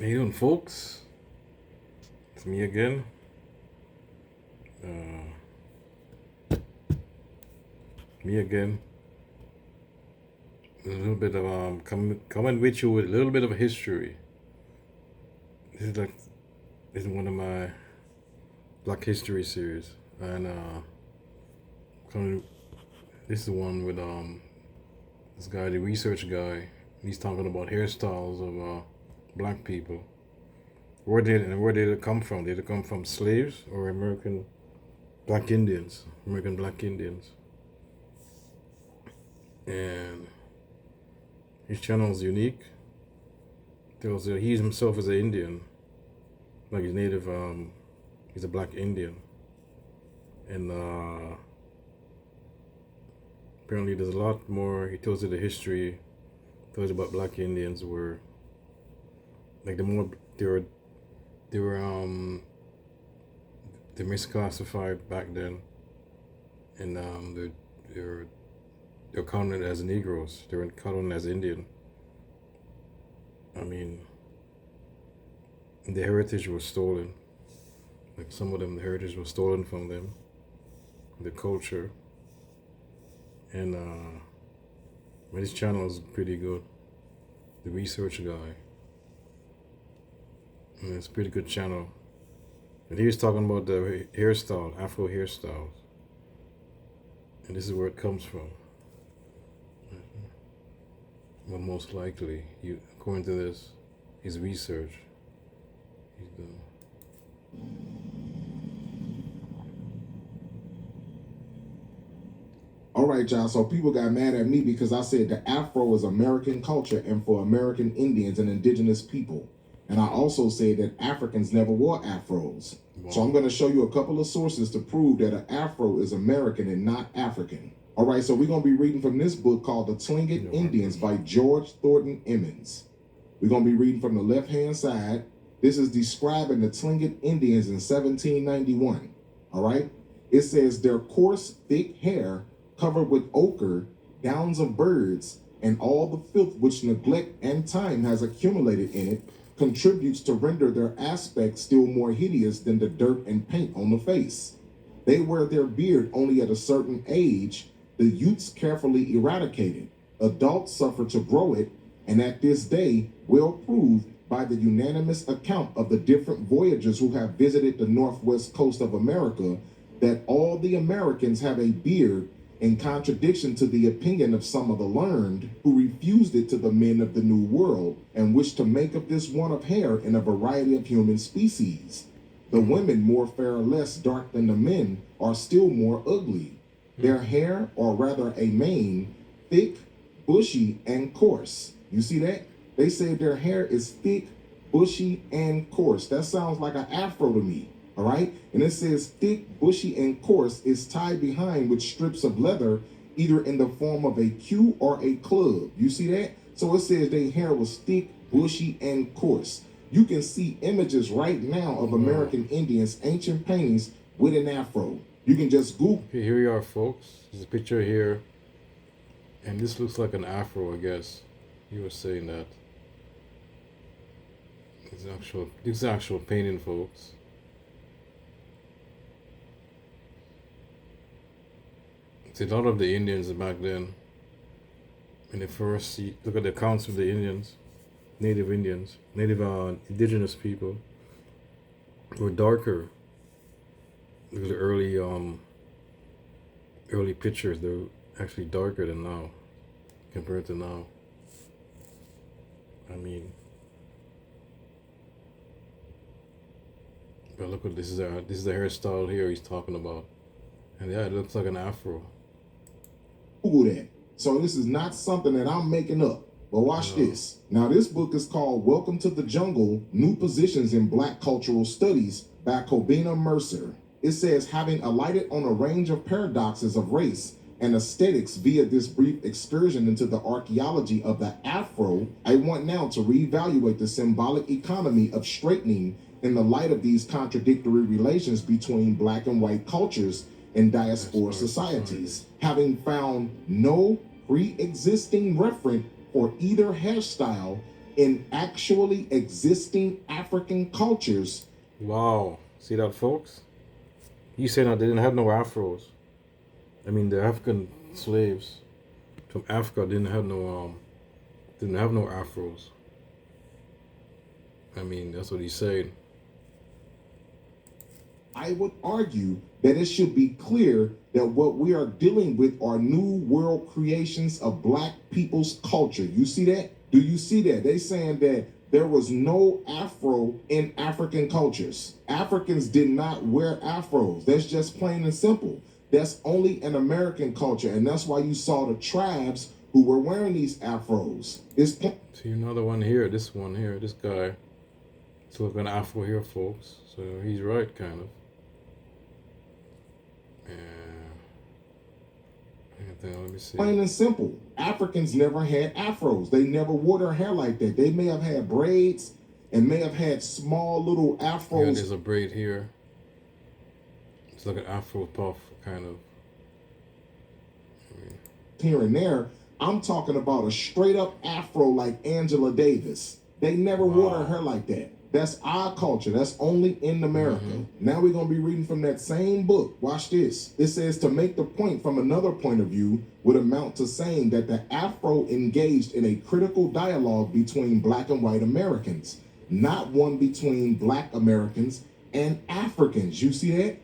How you doing, folks? It's me again. Uh, me again. A little bit of coming with you with a little bit of history. This is like this is one of my Black History series, and coming. This is one with this guy, the research guy. He's talking about hairstyles of black people. Where did it come from? Did it come from slaves or American black Indians? American black Indians. And his channel is unique. He himself is an Indian, like he's native. He's a black Indian, and apparently there's a lot more. He tells you the history, tells you about black Indians were like they were they misclassified back then, and they're counted as Negroes. They weren't counted as Indian. I mean, the heritage was stolen. Like some of them, the heritage was stolen from them, the culture. And his channel is pretty good. The research guy. And it's a pretty good channel. And he was talking about the hairstyle, Afro hairstyles. And this is where it comes from. Well, most likely, according to this, his research, he's done. All right, y'all. So people got mad at me because I said the Afro is American culture and for American Indians and indigenous people. And I also said that Africans never wore afros. Wow. So I'm going to show you a couple of sources to prove that an afro is American and not African. All right, so we're going to be reading from this book called The Tlingit Indians by George Thornton Emmons. We're going to be reading from the left-hand side. This is describing the Tlingit Indians in 1791. All right? It says their coarse, thick hair covered with ochre, downs of birds, and all the filth which neglect and time has accumulated in it, contributes to render their aspect still more hideous than the dirt and paint on the face. They wear their beard only at a certain age, the youths carefully eradicated. Adults suffer to grow it, and at this day, well proved by the unanimous account of the different voyagers who have visited the northwest coast of America, that all the Americans have a beard, in contradiction to the opinion of some of the learned, who refused it to the men of the New World, and wished to make of this one of hair in a variety of human species. The women, more fair or less dark than the men, are still more ugly. Their hair, or rather a mane, thick, bushy, and coarse. You see that? They say their hair is thick, bushy, and coarse. That sounds like an afro to me. All right, and it says thick, bushy, and coarse is tied behind with strips of leather, either in the form of a queue or a club. You see that? So it says their hair was thick, bushy, and coarse. You can see images right now of American Indians, ancient paintings with an afro. You can just Google. Okay, here we are, folks. There's a picture here, and this looks like an afro, I guess. You were saying that. It's actual painting, folks. See, a lot of the Indians back then, when they first look at the accounts of the Indians, native indigenous people, were darker. Look at the early pictures; they're actually darker than now, compared to now. I mean, but look what this is the hairstyle here he's talking about, and yeah, it looks like an afro. Google that. So this is not something that I'm making up. But watch this. Now this book is called Welcome to the Jungle, New Positions in Black Cultural Studies by Kobina Mercer. It says, having alighted on a range of paradoxes of race and aesthetics via this brief excursion into the archaeology of the Afro, I want now to reevaluate the symbolic economy of straightening in the light of these contradictory relations between black and white cultures in diaspora societies, having found no pre-existing referent for either hairstyle in actually existing African cultures. Wow. See that, folks? You saying that they didn't have no afros. I mean, the African slaves from Africa didn't have no afros. I mean, that's what he's saying. I would argue that it should be clear that what we are dealing with are new world creations of black people's culture. You see that? Do you see that? They saying that there was no afro in African cultures. Africans did not wear afros. That's just plain and simple. That's only an American culture, and that's why you saw the tribes who were wearing these afros. See another one here. This one here. This guy. It's looking afro here, folks. So he's right, kind of. Let me see. Plain and simple. Africans never had afros. They never wore their hair like that. They may have had braids and may have had small little afros. Yeah, there's a braid here. It's like an afro puff, kind of. Here and there. I'm talking about a straight up afro like Angela Davis. They never wore their hair like that. That's our culture. That's only in America. Now we're going to be reading from that same book. Watch this. It says, to make the point from another point of view would amount to saying that the Afro engaged in a critical dialogue between black and white Americans, not one between black Americans and Africans. You see that?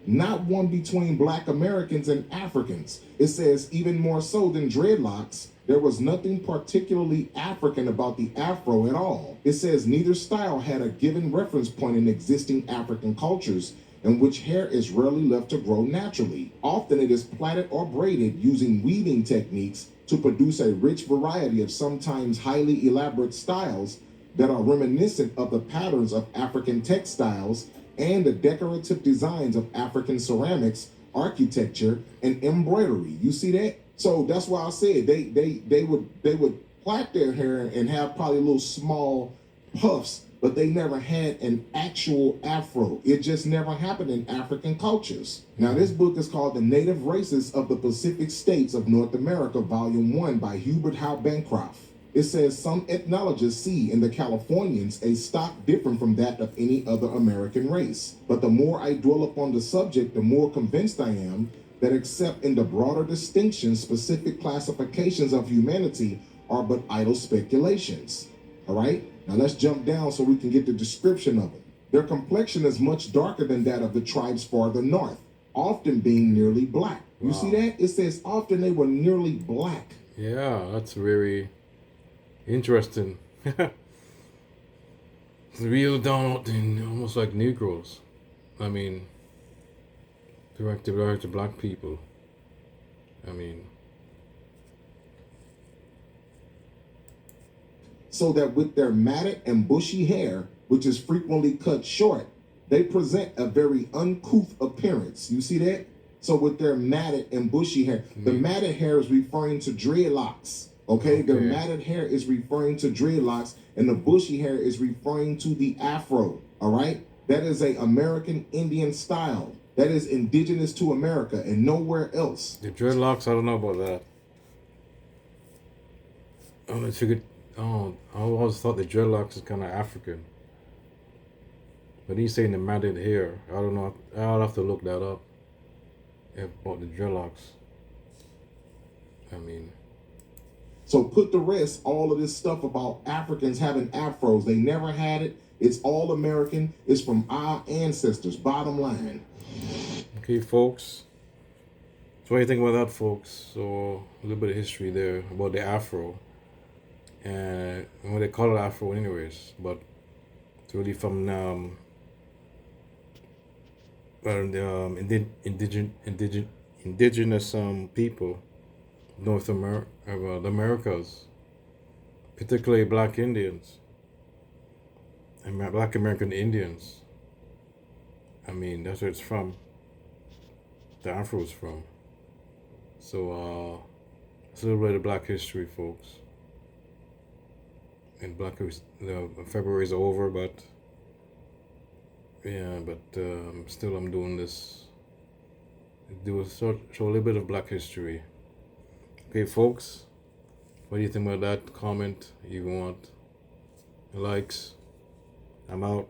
Not one between black Americans and Africans. It says, even more so than dreadlocks, there was nothing particularly African about the Afro at all. It says neither style had a given reference point in existing African cultures in which hair is rarely left to grow naturally. Often it is plaited or braided using weaving techniques to produce a rich variety of sometimes highly elaborate styles that are reminiscent of the patterns of African textiles and the decorative designs of African ceramics, architecture, and embroidery. You see that? So that's why I said they would plait their hair and have probably little small puffs, but they never had an actual afro. It just never happened in African cultures. Now this book is called The Native Races of the Pacific States of North America, Volume 1 by Hubert Howe Bancroft. It says some ethnologists see in the Californians a stock different from that of any other American race. But the more I dwell upon the subject, the more convinced I am that except in the broader distinctions, specific classifications of humanity are but idle speculations. All right? Now let's jump down so we can get the description of them. Their complexion is much darker than that of the tribes farther north, often being nearly black. You see that? It says often they were nearly black. Yeah, that's very interesting. It's real down almost like Negroes. I mean, direct to black people. I mean, so that with their matted and bushy hair, which is frequently cut short, they present a very uncouth appearance. You see that? So with their matted and bushy hair, the matted hair is referring to dreadlocks. Okay, the matted hair is referring to dreadlocks, and the bushy hair is referring to the afro. All right, that is a American Indian style that is indigenous to America and nowhere else. The dreadlocks, I don't know about that. I figured. Oh, I always thought the dreadlocks is kind of African. But he's saying the matted hair. I don't know. I'll have to look that up. About the dreadlocks. I mean. So put the rest, all of this stuff about Africans having afros. They never had it. It's all American. It's from our ancestors. Bottom line. Okay, folks. So what do you think about that, folks? So a little bit of history there about the afro. And what they call it afro anyways. But it's really from indigenous people. North America, the Americas, particularly Black Indians and Black American Indians. I mean, that's where it's from. The Afro is from. So, it's a little bit of Black history, folks. And February is over, but yeah, but still, I'm doing this. Show a little bit of Black history. Okay, folks, what do you think about that? Comment if you want. likes. I'm out.